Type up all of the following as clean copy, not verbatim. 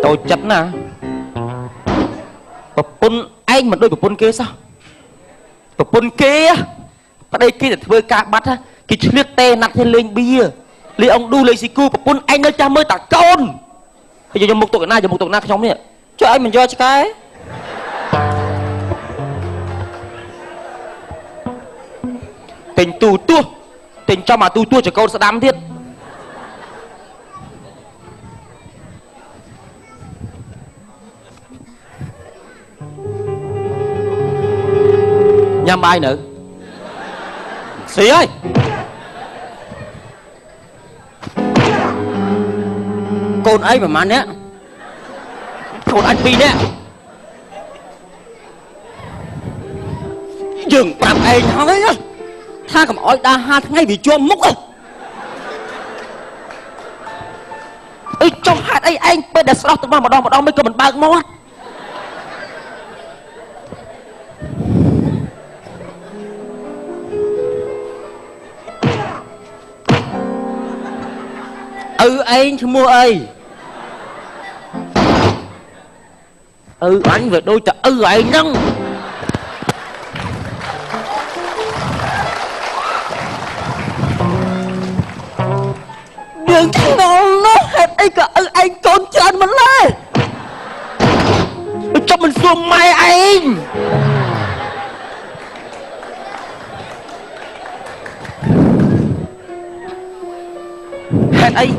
tôi chất nè bà pun anh mà đôi bà pun kia sao bà pun kia ở đây kia là thưa ca bắt á cái liệt tê nặng thêm lên bia lấy ông đu lấy xì cu bà pun anh nơi cha mới tả con bây giờ một tụi này trong này cho anh mình cho cái tình tu tua tình cho mà tu tua cho con sẽ đám thiết nhằm ai nữa xí ơi con ấy mà mắn á con anh pin á dừng tạm anh nói á tha cầm oi đa ha ngay vì chua múc á ơi trong hạt ấy anh bây giờ sao tụi mà đo mấy cơ mình bạc mót anh mua ơi anh về đôi chợ anh nâng đừng chẳng ngon nó hết ấy cả anh con chân mình lên cho mình xuông mai anh hết ấy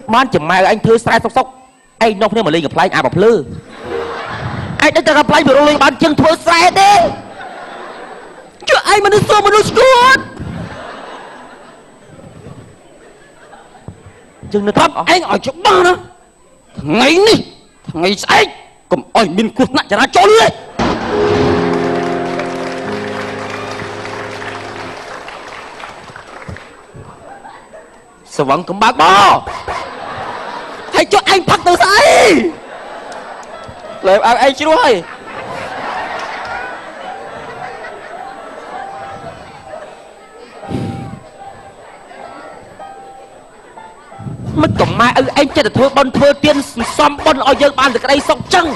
man chừng mai anh thưa sai sốc anh nông thêm mà lên gặp lại anh bọc lư anh đã cho gặp lại rồi bạn chừng thưa sai đi cho anh mà nó xô mà nó squat chừng nó thấp anh ở chỗ ba đó ngày đi ngày sai cầm ơi mình cuộc nạn cho nó trốn đi sao vẫn cầm bác bò hãy cho anh phát từ sai lời anh chưa hay mất cầm mai anh chơi được thưa tiên xóm bôn ở dân ban từ cái đây sông trăng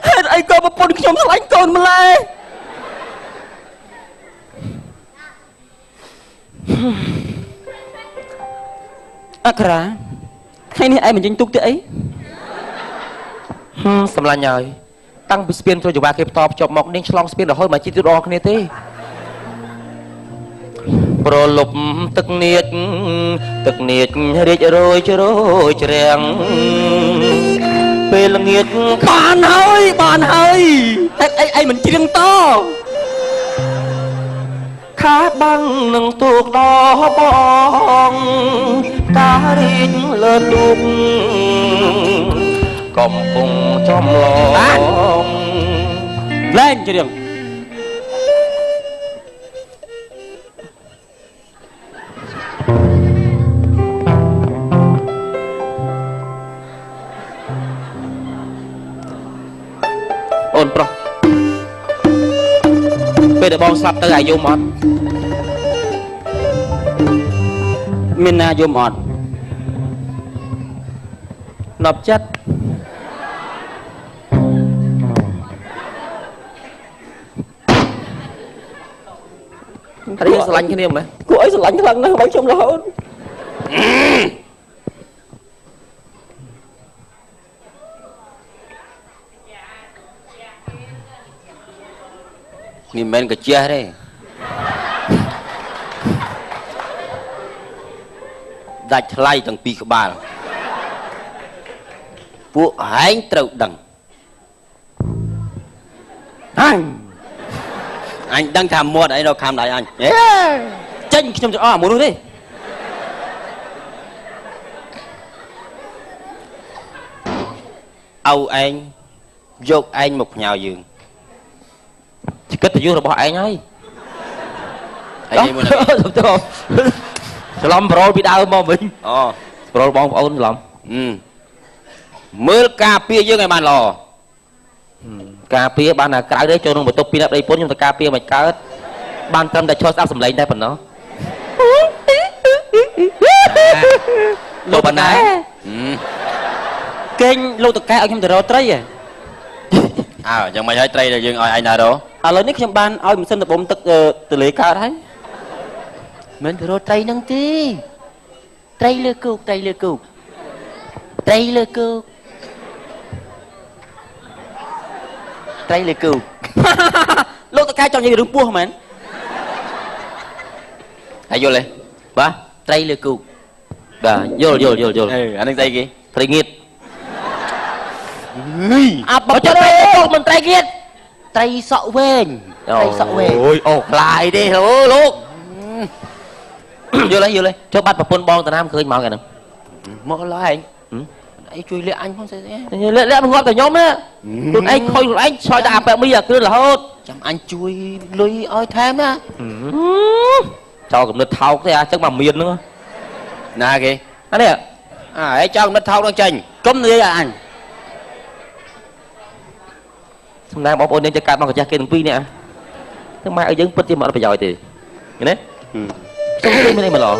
hết anh coi một bôn trong anh còn mà lại Akra hay này ai mình chính tục thế ấy sầm là nhời tăng bị spin rồi ba kẹp top chọc mọc nên long spin là hơi mà chi tiêu đo cái thế pro lục tức niệt hết rồi trèng về là nghiệt bạn ơi ai mình chỉ đừng to khá băng nâng tuộc đó bong ta đi lên tuộc cầm cùng trong lòng lên cho đường ôn pro bây giờ bong sắp tới ai vô mọt Mina vô mọt nộp chất thấy sao lạnh cái niềm này cô ấy sao lạnh cái lần nó bắn trong lỗ nhìn bên cái chia đây dạch lay tầng pi các bàពួកហែងត្រូវដឹងអញដឹងថាមាត់អីនៅខាងដៃអញចេញខ្ញុំទៅអស់មួយនោះទេអោឯងយកឯងមកផ្ញើយើងគិតទៅយើងរបស់ឯងហើយឯងមួយនេះច្រឡំប្រូលពីដើមមកវិញអូប្រូលបងប្អូនច្រឡំមើលការពារយើងឲ្យបានល្អ Cà phê ban là cái đấy cho nó một tô pin đây bốn nhưng mà cà phê mày cá ban tâm đã cho sao sầm lấy đây phần nó lô bàn này kênh lô tật cái ở trong từ đó trái à chẳng mày thấy trái là dương ơi anh nào đó lấy nick trong ban ơi mình xin được bông tật từ lấy cá đấy mình từ đó trái năng tí trái lơ cục trái lơ cục lô tật cái cho như đường pua mà hãy vô lên ba trái lơ cục bà vô anh đang tay kì trái nghiệt bà cho đây mình trái nghiệt trái sọ vên ôi lại đi thôi luôn vô lấy cho bắt vào phun bong từ nam khơi máu kìa nè mơ lo anh ấy chui lẹ anh không sẽ lẽ mình gọi cả nhóm á tụi anh khôi anh soi đạp bẹ bây giờ cứ là hốt chẳng anh chui lùi ơi thêm á cho cũng được thao thế à chắc mà miền nữa nè kì anh này ấy cho nó thao đang chành cấm gì à anh hôm nay bảo ôn đến cho cả bằng cái kia đừng pi nè thế mai ở dưới bứt mà nó phải giỏi thì cái đấy xong cái bên đây mà lọ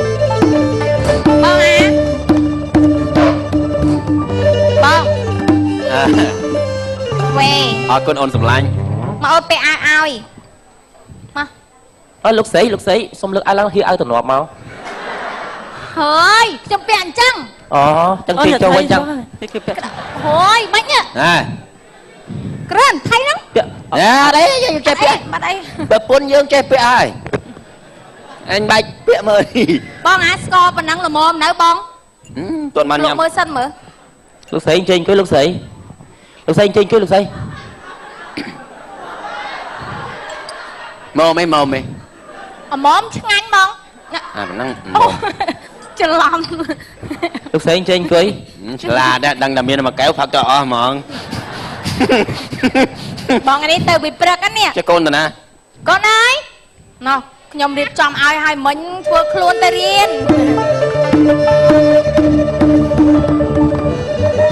bông à bông về con ôn sầm lanh mà ôi pe ai mà lúc sấy xong lực ai lăng khi ai tận nộp máu hơi trong pe ăn chăng chẳng chi cho quanh chăng thôi bánh nhá keren thấy lắm nè đấy dương chơi pe mà đây bờ pôn dương chơi pe ai anh bạch pe mời bông à score phần năng là mồm nở bông tuần man lộ nhầm mơ xanh mở lúc sấy trên cái lúc sấy trên cái lúc sấy mồm mày mồm ngắn bông mình năng chân lòng lúc sấy trên cái là đang làm miên mà kéo phạt cho mọn bông này từ bị bật á nè cho con rồi nè con ơi nào nhom điệp trong ai hai mình thua luôn ta riêng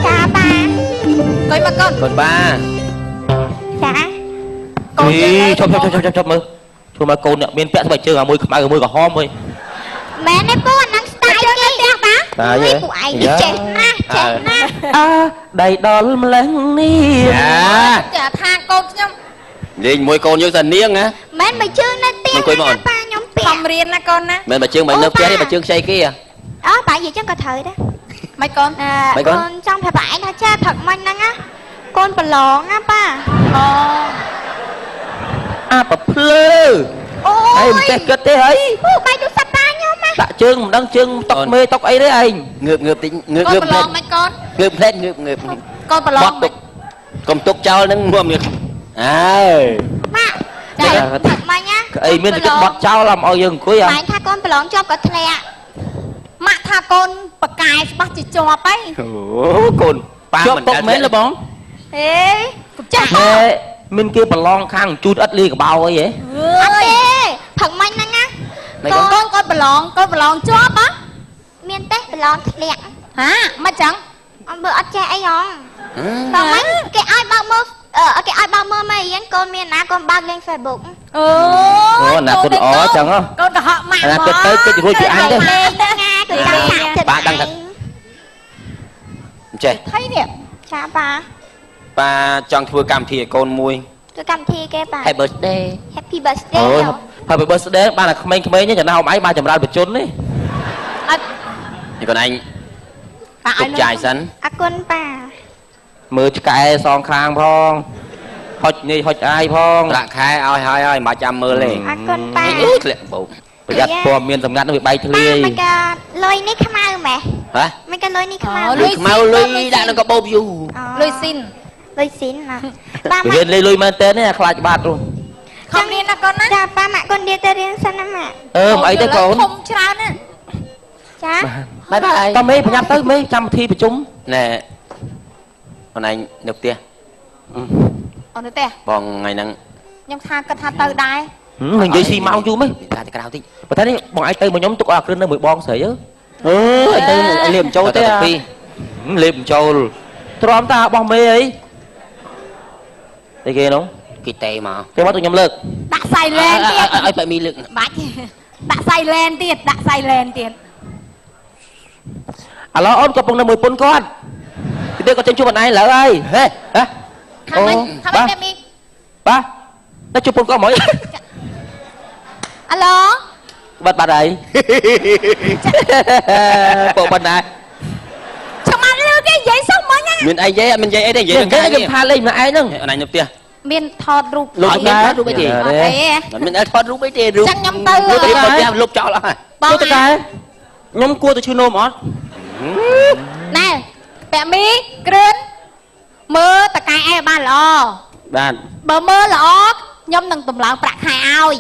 chà ba coi mà con ba chà chọc mơ thôi mà cô nè bên pẹ sao chơi à môi cả hom ơi mẹ này bố anh đang style kia ba vậy của ai chết na đầy đó lắm đi chả tha con nhom nhìn môi con như dần niêng á mẹ mày chơi na tiền na ba nhóm pẹ không riêng na con na mẹ bà chương mày nước chết đi bà chương say kia đó tại vì chắc có thời đó mày con con trong phải phải na cha thật mình năng á con bà lòn á ba bà plơ ôi mình kết thế ấy mày được sắp ba nhóm á tạ chương mình đang chương tóc mê tóc ấy đấy anh ngược tính ngược con bà lòn mày con ngược con bà lòn con tục cháu nó mua miệng má trời thật mày nhá ấy miền cái bọt cháu làm ở rừng cuối à mày tha con bà lòn cho có thè má tha con bà cài bắt chỉ cho bay cồn chóp tóc mấy là bóng ê chắc mình kia bà lon khang chút ít ly cả bao ấy vậy ê thật mày nè nhá con bà lòn cho á miền tết bà lòn thè hả má chẳng ông bữa ăn chay không còn mấy cái ai bao mơ cái ai bao mơ mày yên con miền nào con bao lên Facebook là con ó chẳng á con họ mạng là cái tới cái ruồi chị ăn đấy bà đang thật chơi thấy đẹp chà bà chọn thua cam thì con mui tôi cầm thi cái bà happy birthday happy birthday happy birthday ba là mấy nhé chả nào máy ba chậm ra bị trốn đấy thì còn anh cục chài sẵn con bà mưa cái son khang phong hột ai phong lạc khai ơi mà chăm mưa liền con bà bây giờ po miền tầm ngắn nó bị bay thơi mấy cái lôi ní khăm ao mẹ hả mấy cái lôi ní khăm ao lôi đã nó có bông dù lôi xin là ba mẹ lôi mà tên này khai bát luôn không đi là con á dạ ba mẹ con đi tới riêng sân em mẹ ấy tới con không chào nè chá bye bye tao mấy phải nhắm tới mấy trăm thi phải chúng nè con anh được tiền được tiền bọn ngày nắng nhưng tha từ đây mình dây xi mau chú mấy ra thì cái nào tí mà thấy đấy bọn ai tây một nhóm tụi à lên đây 10 bon sấy chứ anh liềm châu thế liềm châu tròn ta bong mê ấy Thì kia đúng. Cái tê mà. Cái mắt tôi nhầm lực. Đặt xài lên tiệt. Ai phải mi lực. Bạch. Đặt xài lên tiệt, đặt xài lên tiệt. Alo ôn có bằng 10 pun con. Thì tôi có chân chụp bạn này lỡ ơi. Hả? Thằng anh đem đi. Ba. Nó chụp pun con mỗi. Alo. Bật bà đây. Bộ bên này. Sao mà lưu cái giấy xong mới nha. Mình ai giấy mình giấy ấy đây giấy. Đừng cái cầm tha lên mà ai nâng. Anh nhập tiền. Miền thọt rụp. Lục cái rụp cái gì? Mình đã thoát rụp cái gì rụp. Chắc nhầm tư rồi. Lục chọ lại. Lục cái. Nhóm cua tôi chưa nôm hả? Nè, bẹ mi, green. Mơ ta cái ai ba lò. Bạn. Bờ mơ lọ. Nhóm nâng tùm lợn bạc hai oi.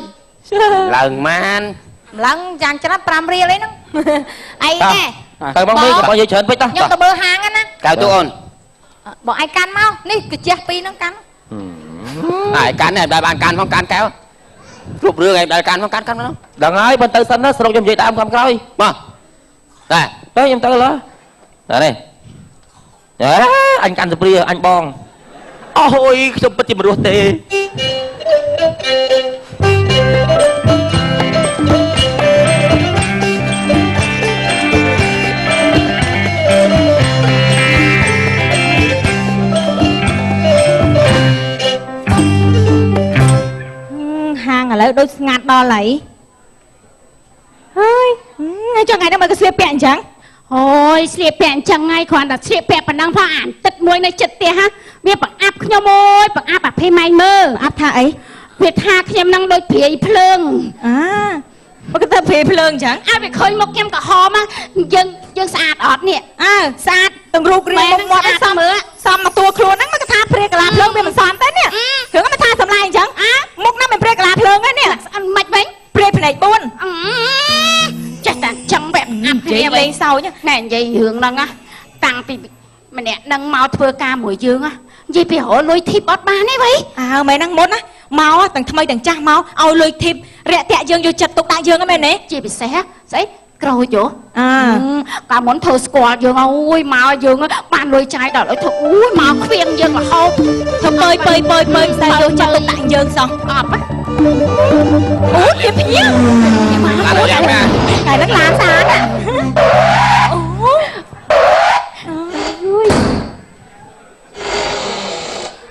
Lần man. Lần chàng cho nó pram ria lấy nó. Ai nè. Tao mong mi có bao nhiêu chuyện với ta. Nhóm tùm bơ hàng á nè. Cao tôi ôn. Bỏ ai can mau. Ní cứ chè pi nó cắn. Ai can này bạn can không can kéo. Rụp rưa em đại can không can nó. Đừng ơi bên tư xanh nó sọc trong vậy tao không coi. Mà. Đây, tới em tư đó. Đây này. Đấy, anh can sập ria anh bong. Ôi, không biết gì mà ruột tê. Hàng ở lại đôi ngạt đo lấy. Ơi, cho ngày đó mày có xếp bẹn chẳng? Ôi, xếp bẹn chẳng ngay còn là xếp bẹn bằng năng phá ảnh tật mùi này chật tìa ha. Vì bằng áp nhau môi, bằng áp bạc phê mai mơ. Áp tha ấy. Vì tha khám năng đôi phê plương. À, có cái tờ phê plương chẳng? Ai bị khơi một kem cả hò mà dân sạch ọt nè. À, sạch. Từng rụt riêng một mọt nó xong mà tua khuôn nó cái tha phê cả là plương vì mình xòn tới nè. Hưởng nó tha xâm lai chẳng? Một năm mình phê cả là plương ấy nè. Ăn mạch bánh. Phê phê này buôn. Chắc là chẳng bẹp áp chị em lên sau nhá. Nè, vậy hướng năng á. Tăng thì mà nè, nâng mau thưa ca mùi dương á. Vậy bị hổ lôi thịt bọt bà này vậy. À, mày năng muốn á. Mau á, tầng thâm tầng chắc mau. Ao lôi thịt, rẹ tẹ dương vô chật tục đại dương á mày nè. Chị bị xé, giấy. Rồi chỗ À cả muốn thơ squat dương ôi mà dương bàn lôi trái đỏ lối thật ui mà khuyên dương là hô thôi bơi sao vô chật tục đại dương xong ọp á ủa kịp nhá nhưng mà Là nó đẹp nha. cái nó làm sao á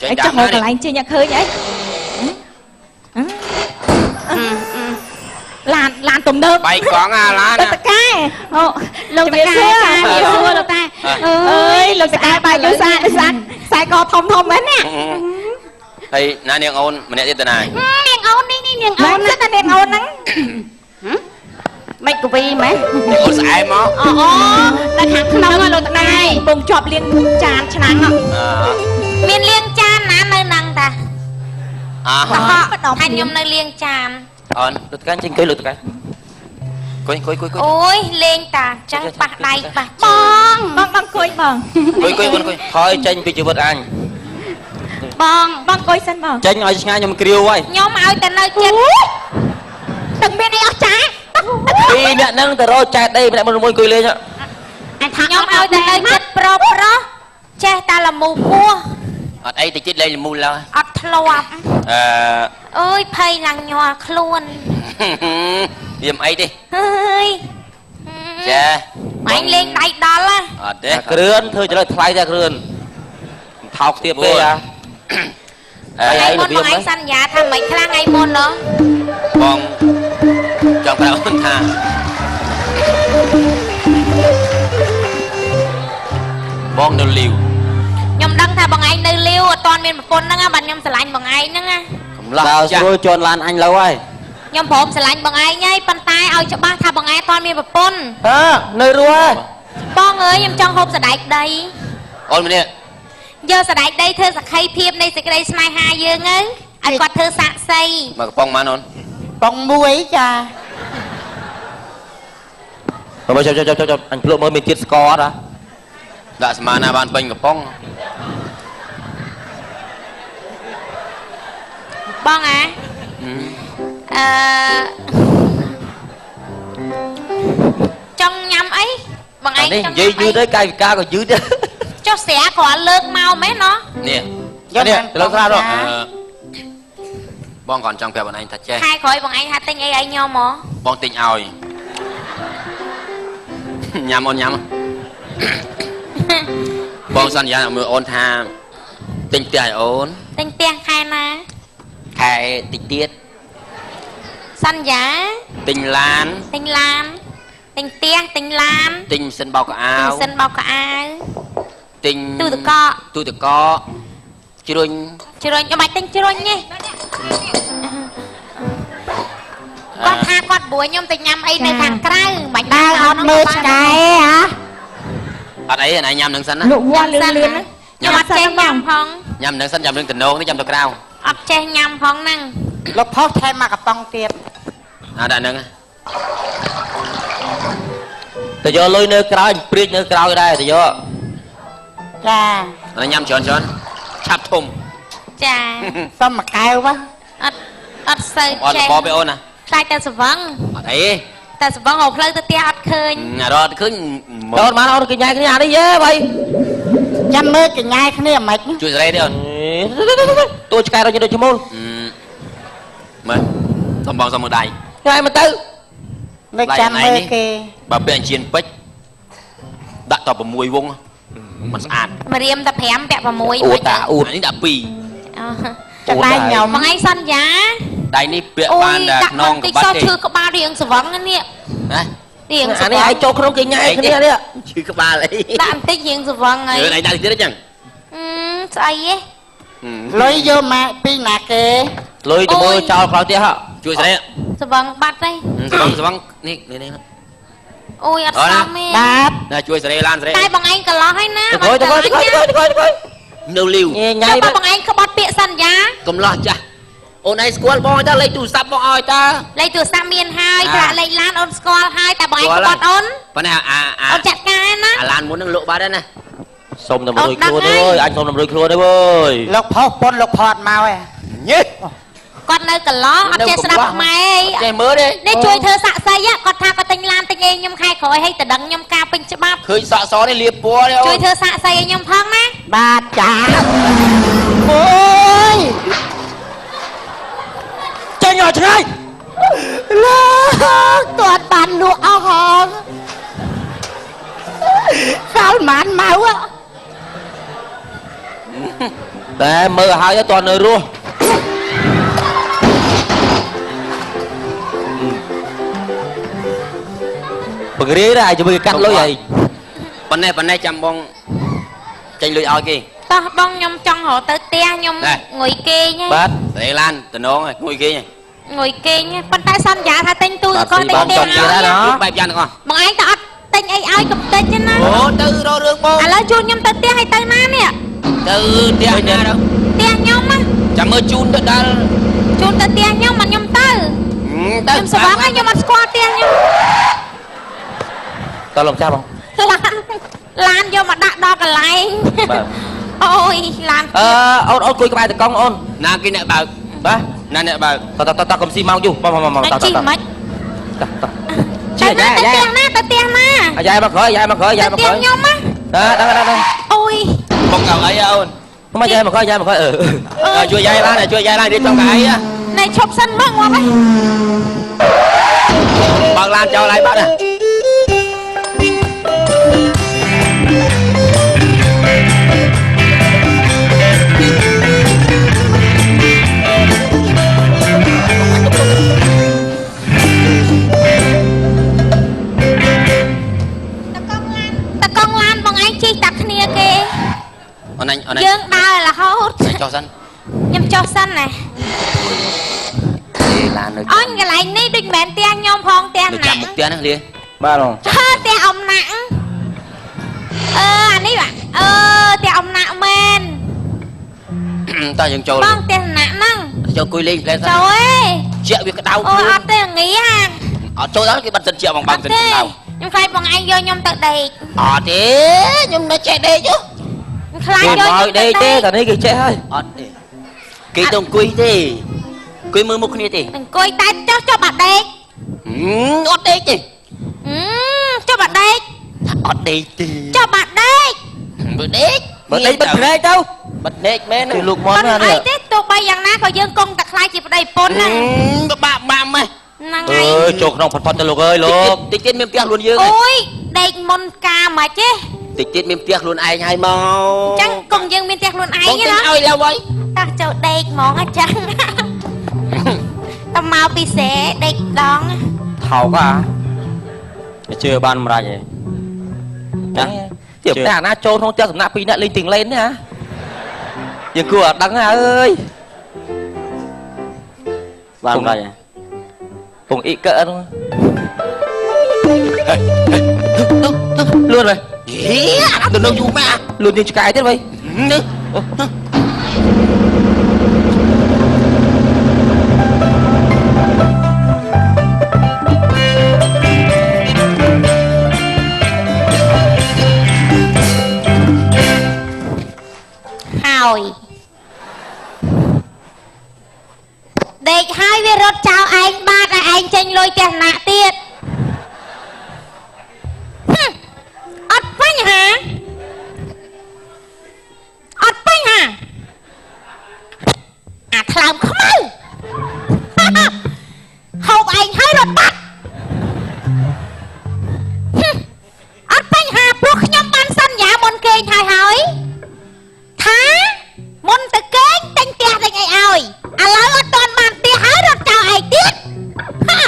anh cho hồi cả lại chơi nhạc hơi vậy làn tùm đơn Bày con à lá nè. tất cả lồng tay ca nhiều xưa lồng tay ơi lồng tay bài vô sai co thông đấy nè Thì nãy niềng ôn mình nè tên này. niềng ôn đi niềng ôn rất là niềng ôn nắng mấy cô vi mấy Niềng ôn xài mà. là thằng nông ở lồng tay bùng chọp liên tràn chăn ạ miền liên chan ná nơi năng ta À. anh nhom nơi liên chan Ôn. Lụt cái trên cây lụt cái. Cúi. ôi lên ta trắng bạc đầy bạc băng cối băng Cúi. Thôi tranh bị chịu vật anh. băng cối sân băng Tranh ngồi ngay nhưng mà kêu ơi. nhóm ơi ta nơi chết đừng biết đi ở trái Khi mẹ nâng tờ rô chặt đây mẹ một môi cười lên ạ. anh thằng nhóm ơi ta nơi chết pro che ta là mù cua Ở đây thì chết đây là mù la. ọt thloạp À. ơi phây lằng nhòa luôn Điềm ấy đi. ơi Chà. anh lên đầy đó là Ở đây. Keren thôi cho nó thay ra keren. Thọc tiếp về à. ngày môn bọn anh săn giá thằng mấy khá ngày môn đó Con. Trong cái ôn thà. Bong đâu liều. nhóm đăng thà bọn anh nơi liêu toàn miền một con đó bạn nhóm sẽ lạnh bọn anh đó nha Sao rồi tròn lan anh lâu ơi. nhóm phốm sẽ lạnh bọn anh nhá bàn tay ơi cho ba thà bọn anh toàn miền một con À, nơi rùa. bong ơi nhóm trong hôm sẽ đạch đây Ôn mình nè. giờ sẽ đạch đây thơ sẽ khay thiệp đây sẽ cái đây smile hai dương ấy anh quạt thơ sạ xây Mà bong mà ôn. bông muối cha Rồi cho anh lộ mới mình chết score đó. Đã semana ban bánh của bong. bong à trong nhắm ấy bọn anh Đi, trong dư nhắm dư ấy tới cây ca còn dư đó. cho xẻ có lợn mau mấy nó Nè. នេះទៅលោកស្រាបបងcòn trong kẹo bọn anh thật chứ ខែក្រោយបងឯងថាទិញអីឲ្យខ្ញុំហ៎ បងទិញឲ្យញ៉ាំអូនញ៉ាំបងសន្យាមើលអូនថាទិញផ្ទះឲ្យអូន ទិញផ្ទះខែណា ខែតិចទៀត សន្យា ទិញឡាន ទិញឡានទិញផ្ទះទិញឡាន ទិញម៉ាស៊ីនបោកខោអាវ ម៉ាស៊ីនបោកខោអាវ ទិញ ទូទឹកកក ទូទឹកកកជ្រុញ ជ្រុញខ្ញុំបាច់ទិញជ្រុញទេគាត់ថាគាត់បួយខ្ញុំទៅញ៉ាំអីនៅខាងក្រៅមិនបាច់ដើរអត់មើលឆ្កែហ៎ អត់អីណៃញ៉ាំនឹងសិនណា លក់វល់លឿនលឿន ខ្ញុំអត់ចេះញ៉ាំផង ញ៉ាំនឹងសិនញ៉ាំនឹងតំណងនេះញ៉ាំទៅក្រៅ អត់ចេះញ៉ាំផងហ្នឹង លោកផុសថែមមកកំប៉ុងទៀត ដាក់នឹង ទៅយកលុយនៅក្រោយព្រៀកនៅក្រោយដែរទៅយក ចា ញ៉ាំច្រើនឆាប់ធំ ចា សុំមួយកែវ អត់សូវ អត់ ចេះ បបអូនណា ខ្លាចតែស្វឹង អត់អី តែស្វឹងរកផ្លូវទៅផ្ទះអត់ឃើញ រត់ឃើញ អូនបានអូនកញ្ញាគ្នាអានេះយេបី ចាំមើលកញ្ញាគ្នាមិន ជួយសេរីទេអូន តួឆ្កែរត់ទៅឈ្មោះ មើលតំបងសុំមើលដៃ ថ្ងៃមកទៅ នៅចាំមើលគេ បើពាក់ជៀនពេជ្រដាក់ត6វងមិនស្អាត ម្រាមតែ5ពាក់6 អ៊ូតាអ៊ូ នេះដាក់2 ចដៃខ្ញុំ បងឯងសន្យា ដៃនេះពាក់ អូ បាន យ តែ ដាក់ ខ្នង តិច ក្បា សោ ត់ទេ ឈឺក្បាលរៀងស្វឹងនេះ ណា រៀងស្ អា វឹ នេះ ង ឲ្យចូលក្នុងកញ្ញាគ្នានេះ ឈឺក្បាលអី ដាក់បន្តិចរៀងស្វឹងហើយ ដៃដាក់ទៀតចឹង ស្អីហ៎ លុយយកមកពីណាគេ លុយទៅមើលចោលក្រោយទៀតហ่ะ ជួយសេរី ស្វឹងបាត់ទេ ស្វឹងនេះនេះ អូយអត់សមទេ បាទ ណាជួយសេរីឡានសេរី តែបងឯងកន្លោះហើយណា ទៅទៅទៅ នៅលីវ ញ៉ៃ ចាំបើបងឯងក្បត់ពាក្យសន្យា កំឡោះចាស់អូនឯងស្គាល់បងតើលេខទូរស័ព្ទបងឲ្យតើ លេខទូរស័ព្ទមានហើយប្រាក់លេខឡានអូនស្គាល់ហើយតែបងឯងក្បត់អូន ប៉ុន្តែអូនចាត់ការណា អាឡានមុននឹងលក់បាត់ហើយណា សុំតែ100ខ្លួនទេអើយអញសុំតែ100ខ្លួនទេអើយ លោកផុសប៉ុនលោកផតមកឯង ញេ គាត់នៅកន្លោះអត់ចេះស្ដាប់ខ្មែរអី ចេះមើលទេ នេះជួយធ្វើសាក់សីគាត់ថាគាត់ទិញឡានទិញអីខ្ញុំខែក្រោយឲ្យទៅដឹងខ្ញុំការពេញច្បាប់ ឃើញសក់សនេះលាបពណ៌ទេអូ ជួយធ្វើសាក់សីឲ្យខ្ញុំផងណា បាទចាអូយ ចេញឲ្យឆ្ងាយ លោកគាត់បានលក់អស់ហងសាល់ម៉ានមក តែមើលឲ្យហើយតើនៅរស់បង្រៀនដែរជាមួយកាត់លុយហើយ ប៉ុណ្ណេះចាំបងចេញលុយឲ្យគេ តោះបងខ្ញុំចង់រកទៅផ្ទះខ្ញុំងុយគេង បាទ សេរីឡានតំណងងុយគេ ងុយគេងប៉ុន្តែសន្យាថាទិញទូក៏ទិញផ្ទះឲ្យ បែបយ៉ាងទាំងអស់ បងឯងក៏អត់ទិញអីឲ្យកុំទិញទេណា អូទៅរករឿងបង ឥឡូវជូនខ្ញុំទៅផ្ទះឲ្យទៅណានេះ ទៅផ្ទះណាទៅ ផ្ទះខ្ញុំណា ចាំមើលជូនទៅដល់ ជូនទៅផ្ទះខ្ញុំមិនខ្ញុំទៅខ្ញុំស្វឹងហើយខ្ញុំអត់ស្គាល់ផ្ទះខ្ញុំ តើលោកចាស់បង ឡានយកមកដាក់ដល់កន្លែង បាទ អូយឡាន អូនអូនគួយក្បែរតកង់អូន ណាគេអ្នកបើក បាទ ណាអ្នកបើក តកុំស៊ីមកយូរបង តែ ត ជីមិន ជិះយ៉ា ទៅផ្ទះណាទៅផ្ទះណា យ៉ាមកក្រោយយ៉ាមកក្រោយយ៉ាមក ផ្ទះ ក្រោយ ខ្ញុំណា ដឹង អូយ បងកៅអីអូន មកយ៉ាមកក្រោយជួយយាយឡានជួយយាយឡានរៀបចំកៅអី ណែឈប់សិនមកមក បើកឡានចោលហើយបាត់ណា តកង់ឡានបងឯងជិះតាគ្នាគេ អូន យើងដើររហូត ចុះសិន ខ្ញុំចុះសិនណា ឡាននៅ អញកន្លែងនេះដូចមិនមែនផ្ទះខ្ញុំផងផ្ទះ នៅ ណា ចាំមុខផ្ទះហ្នឹងលា បាទបង ផ្ទះអំណាក់អានេះបាទផ្ទះអំណាក់មែន តើយើងចូល បងផ្ទះណាក់ហ្នឹង ចូលគួយលេងផ្លែសិន ចូលអេ ជាវាក្តៅ អូអត់ទេងាយហា អត់ចូលដល់គេបាត់សិនជាបងបើកសិនក្តៅ ខ្ញុំខ្លាចបងឯងយកខ្ញុំទៅដេក អត់ទេខ្ញុំនៅចេះដេកchứ ខ្ញុំខ្លាច គេ យក មក ខ្ញុំ ដេកទេតែនេះគេចេះហើយ អត់ទេគេទៅអង្គុយទេអង្គុយមើលមុខគ្នាទេ អង្គុយតែចុះចុះបាត់ដេក អត់ដេកទេ ចុះបាត់ដេក អត់ដេកទេ ចុះបាត់ដេក មើលដេក បើដេកបិទភ្នែកទៅ บดเด็กแม่นี่ลูกมอ ប៉ុ น ន ណា អី នេះ ទេទោះបីយ៉ាងណាក៏យើងគង់តែខ្លាចជាប្តីប៉ុនហ្នឹង ក៏បាក់ម៉ាំម៉េះ ហ្នឹង អ ហើ ើ យ យចូលក្នុងផុតៗទៅលោកអើយលោក តិចទៀតមានផ្ទះខ្លួនយើង អូយដេកមុនការមកចេះ តិចទៀតមានផ្ទះខ្លួនឯងហើយមក អញ្ចឹងកុំយើងមានផ្ទះខ្លួនឯង បងទិញ ណា ឲ្យឡើយវ៉ៃ តោះចូលដេកហ្មងអញ្ចឹងតមកពីសេដេកដង ថោកជឿបានម្រាច់ឯងណាជឿតែអាណាចូលក្នុងផ្ទះសំណាក់2នាក់លេងទាំងលេនណាយើងគួរអត់ដឹងណាអើយបានម្រាច់ឯងពងអ៊ីកើអត់លួនហើយ ហេអាទៅនៅយូរម៉ា លួនយើងឆ្កែទៀតវិញ នេះ ហើយដេកហើយវារត់ចោលឯងបាត់ឲ្យឯងចេញលុយផ្ទះណាក់ទៀតអត់បញ្ហាអត់បញ្ហាអាថ្លើមខ្មៅហូបឯងហើយរត់បាត់អត់បញ្ហាព្រោះខ្ញុំបានសន្យាមុនគេងហើយថាមុនទៅគេងទិញផ្ទះទិញអីឲ្យឥឡូវអត់ទាន់បានផ្ទះហើយរត់ចោលឯងទៀតហា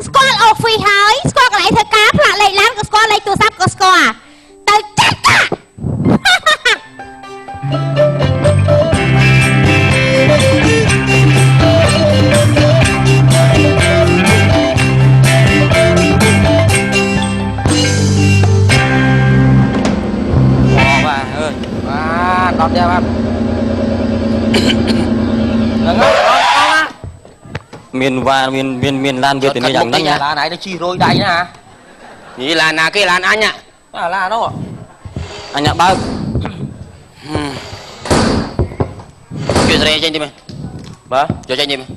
ស្គាល់អូហ្វីហើយស្គាល់កន្លែងធ្វើការផ្លាកលេខឡានក៏ស្គាល់លេខទូរស័ព្ទក៏ស្គាល់ទៅចាត់តាបាទអើយបាទដល់ផ្ទះបាទហ្នឹងហើយមានវ៉ាមានឡានយុទ្ធនាយ៉ាងហ្នឹងណាឡានឯងទៅជីរយដៃណា នេះឡានណាគេឡានអញ ឡាននោះអញបើក ជួយស្រែចេញទីមើល បាទ ជួយចេញទីមើល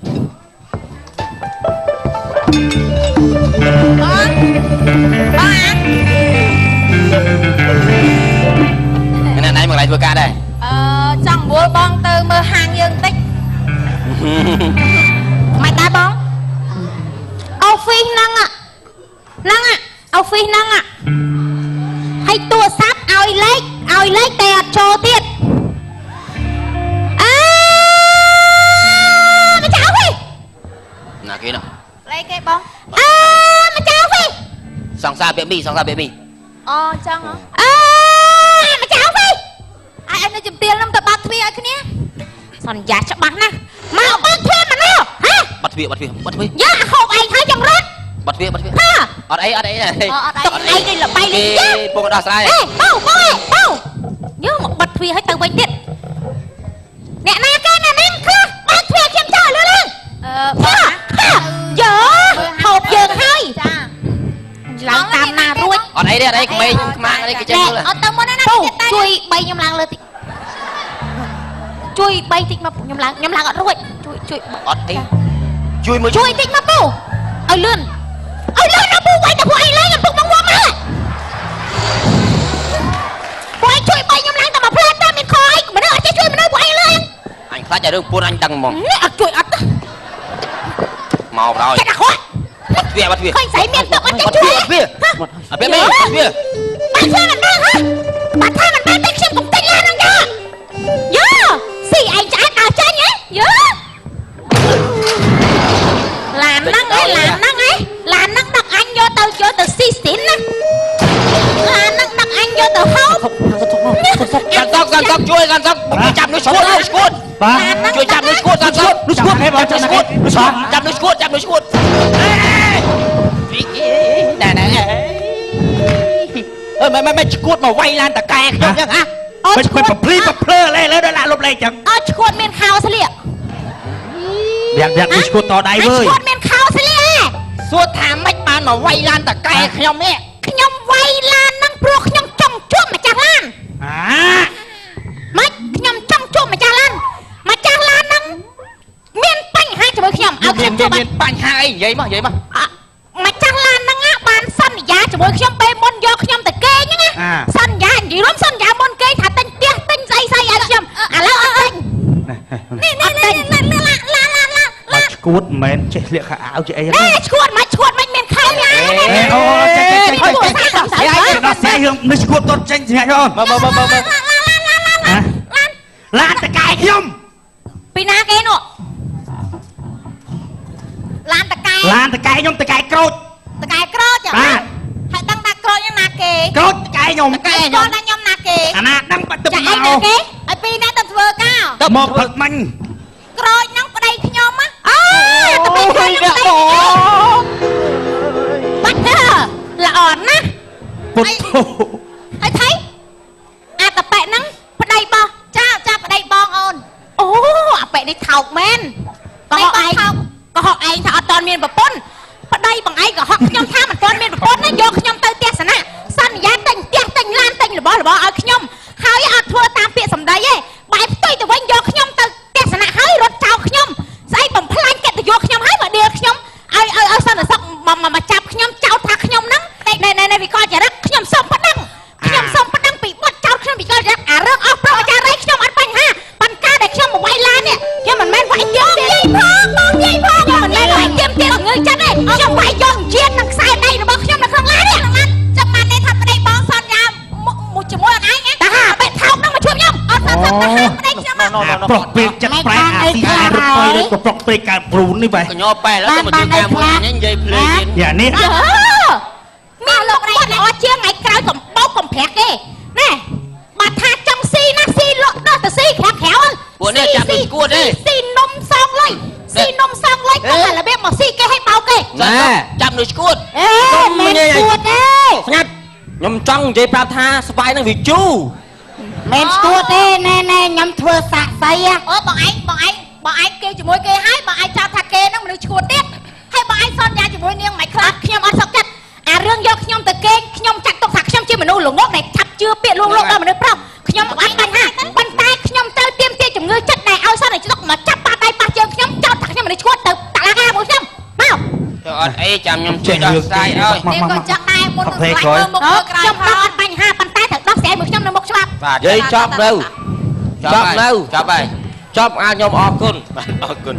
បង ណាណៃមកlạiធ្វើការដែរ ចង់វល់បងទៅមើលហាងយើងតិចមិនដែរបងអូហ្វីសហ្នឹងអូហ្វីសហ្នឹងឲ្យទូរស័ព្ទឲ្យលេខតែអត់ចូលទៀតម្ចាស់អូហ្វីស ណាគេនោះ លេខគេបងម្ចាស់អូហ្វីស សង្សារពាក្យមី អូចឹងម្ចាស់អូហ្វីសឲ្យនៅជំទាវខ្ញុំទៅបាត់ទ្វារឲ្យគ្នាសន្យាច្បាស់ណាស់មកបាត់ទ្វារមកនោះហ៎ បាត់ទ្វារ យ៉ាហូបឯងហើយចង្រិត បាត់ទ្វារ ហា អត់អី អត់ឯងនេះលបាយលេងចា ពងដោះស្រាយ បោយកមកបាត់ទ្វារឲ្យទៅវិញទៀតអ្នកណាគេអ្នកនេះខ្លះបាត់ទ្វារខ្ញុំចោលលឿនបងយើហូបយើងហើយចាឡើងតាមណារួច អត់អីទេអត់អីក្មេងខ្មាំងអីគេចេះមើល អត់ទៅមុនណាជួយបីខ្ញុំឡើងលើតិចជួយបីតិចមកខ្ញុំឡើងអត់រួចជួយ អត់អីជួយមួយ ជួយតិចមកពូឲ្យលឿនដល់ពូវិញតែពួកឯងឡើងពុកមកមកពួកឯងជួយបីខ្ញុំឡើងតែមកផ្លែតតែមានខអីមនុស្សអត់ចេះជួយមនុស្សពួកឯងឡើង អញខ្លាចតែរឿងពួនអញដឹងហ្មង អត់ជួយអត់ មកបដ ாய் ចាក់គាត់ បាត់ទ្វារ ឃើញស្រីមានទឹកអត់ចេះជួយ អត់វាអត់វាបាត់ទ្វារ បាត់ធ្វើមិនបានហ៎បាត់ធ្វើមិនបានតែខ្ញុំកុំទិញឡានហ្នឹងយើស៊ីឯងឆ្អែតដល់ចាញ់ហ៎យើឡានហ្នឹងដឹកអញយកទៅស៊ីស្ទីនណាឡានហ្នឹងដឹកអញយកទៅហូប កាន់សក់ជួយកាន់សក់ចាប់នោះឈួតជួយចាប់នោះឈួតកាន់សក់នោះឈួតហេបងចាប់នោះឈួតចាប់នោះឈួតណែអើមិនឈួតមកវាយឡានតកែខ្ញុំចឹងហ៎ មិនប្រភ្លីប្រភ្លើលេលើដល់ដាក់លុបលេចឹង អត់ឈួតមានខោស្លៀក យ៉ាងនេះឈួតតដៃវើយ ឈួតមានខោស្លៀក សួរថាម៉េចបានមកវាយឡានតកែខ្ញុំនេះ ខ្ញុំវាយឡានហ្នឹងព្រោះខ្ញុំចង់ជួបម្ចាស់ឡាន ម៉េចខ្ញុំចង់ជួបម្ចាស់ឡានហ្នឹងមានបញ្ហាជាមួយខ្ញុំឲ្យខ្ញុំជួប មានបញ្ហាអីនិយាយមក ម្ចាស់ឡានហ្នឹងបានសន្យាជាមួយខ្ញុំពេលមុនយកខ្ញុំទៅគេងហ្នឹងសន្យានិយាយរួមសន្យាមុនគេថាទិញផ្ទះទិញស្អីឲ្យខ្ញុំ ឥឡូវអើយនេះឡា បើឈួតមិនមែនចេះលាក់ខោអាវចេះអី នេះឈួតមិនមានខែញ៉ា អូចេះដល់ស្អីរឿងនេះឈួតតចេញស្ងាត់អូនឡានតកែខ្ញុំ ពីណាគេនោះឡានតកែ ឡានតកែខ្ញុំតកែក្រូច តកែក្រូចហើយដឹងថាក្រូចយ៉ាងណាគេ ក្រូចតកែខ្ញុំ តកែខ្ញុំណាខ្ញុំណាគេ អាណាដឹងបាត់ទឹក ចា មក អីណាគេឲ្យពីណាទៅធ្វើការ ទៅមកផឹកមិញ ក្រូចហ្នឹងប្តីខ្ញុំអូទៅពីខ្ញុំទៅបាត់ទៅល្អណាស់ ពុតធូ ហើយថៃអាតប៉ែហ្នឹងប្តីបោះចាប្តីបងអូនអូអាប៉ែនេះថោកមែនក៏ហកឯងថាអត់តមានប្រពន្ធប្តីបងឯងក៏ហកខ្ញុំថាមិនតមានប្រពន្ធណាយកខ្ញុំទៅទស្សនៈសន្យាទិញផ្ទះទិញឡានទិញរបស់ឲ្យខ្ញុំហើយអត់ធ្វើតាមពាក្យសម្ដីទេបែរផ្ទុយទៅវិញយកខ្ញុំទៅទស្សនៈហើយរត់ចោលខ្ញុំស្អីបំផ្លាញកិត្តិយសខ្ញុំហើយមកដៀលខ្ញុំឲ្យសន្តិសុខមកចាប់ខ្ញុំចោទថាខ្ញុំហ្នឹងណែវិកលចរិតខ្ញុំសុំប៉ណ្ណឹងពីបាត់ចោទខ្ញុំវិកលចរិតអារឿងអស់ប្រវត្តិរីខ្ញុំអត់បញ្ហាប៉ុន្តែដែលខ្ញុំមកវាយឡាននេះខ្ញុំមិនមែនវាយទៀមទេបងយាយផងខ្ញុំមិនមែនវាយទៀមទេងើយចិត្តទេខ្ញុំវាយយកជានឹងខ្សែដៃរបស់ខ្ញុំនៅក្នុងឡាននេះចាំបាននេះថាប្តីបងសន្យាមួយជាមួយអត់ឯងតាហាបែកថោកហ្នឹងមកជួបខ្ញុំអត់ថាប្តីខ្ញុំ ប្រុសពេកចិត្តប្រែអាស៊ីអារត់ទៅឬក៏ប្រុសពេកកើតព្រូននេះបែ កញ្ញោបែរទៅមកជួយការមួយនិយាយភ្លេងទៀត យ៉ានេះ មានលោកគាត់ល្អជាងថ្ងៃក្រោយកំបោកកំប្រាក់ទេណែបើថាចង់ស៊ីណាស៊ីលក់ដល់ទៅស៊ីក្រៅពួកនេះចាប់ទៅស្គួតទេ ស៊ីនំសងលុយគាត់របៀបមកស៊ីគេឲ្យបោកគេ ចាប់នៅស្គួត មិនស្គួតទេ ស្ងាត់ខ្ញុំចង់និយាយប្រាប់ថាស្វាយនឹងវាជូរ មិនស្គួតទេណែខ្ញុំធ្វើសាក់សៃអូបងឯងគេជាមួយគេហើយបងឯងចោទថាគេហ្នឹងមនុស្សឈួតទៀតហើយបងឯងសន្យាជាមួយនាងមិនខ្លះខ្ញុំអត់សុខចិត្តអារឿងយកខ្ញុំទៅគេខ្ញុំចាត់ទុកថាខ្ញុំជាមនុស្សល្ងងដែលឆាប់ជឿពាក្យលួងលោមដល់មនុស្សប្រុសខ្ញុំអត់បញ្ហាប៉ុន្តែខ្ញុំទៅទៀមទាជំងឺចិត្តដែលឲ្យសន្តិសុខមកចាប់បាត់ដៃប៉ះជើងខ្ញុំចោទថាខ្ញុំមនុស្សឈួតទៅតាឡាការមួយខ្ញុំមក អត់អីចាំខ្ញុំជួយដោះស្រាយឲ្យ នេះក៏ចង់ដែរមុននឹងខ្លាចមើលមុខមើលក្រោយខ្ញុំអត់បញ្ហាប៉ុន្តែត្រូវដោះស្រាយមួយខ្ញុំនៅមុខច្បាប់ និយាយចប់នៅចប់ហើយចប់អាចខ្ញុំអរគុណ អរគុណ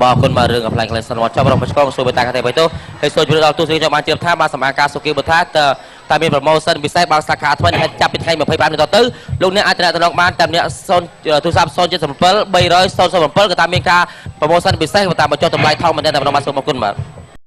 បាទអរគុណមករឿងកំ pl សិនមកចាប់រំបឆ្កងសួរបេតាកាទេបៃតូហើយសួរជម្រាបដល់ទូស្រីខ្ញុំបានជឿថាបានសម្រាប់ការសុខីបុថាតែមានប្រម៉ូសិនពិសេសបើសាខាថ្មីនេះចាប់ពីថ្ងៃ25នេះទៅលោកអ្នកអាចតំណងបានតាមអ្នកទូរស័ព្ទ077 300 007ក៏តាមមានការប្រម៉ូសិនពិសេសតាមបញ្ចុះតម្លៃថោកមែនតើតំណងបានសូមអរគុណបាទ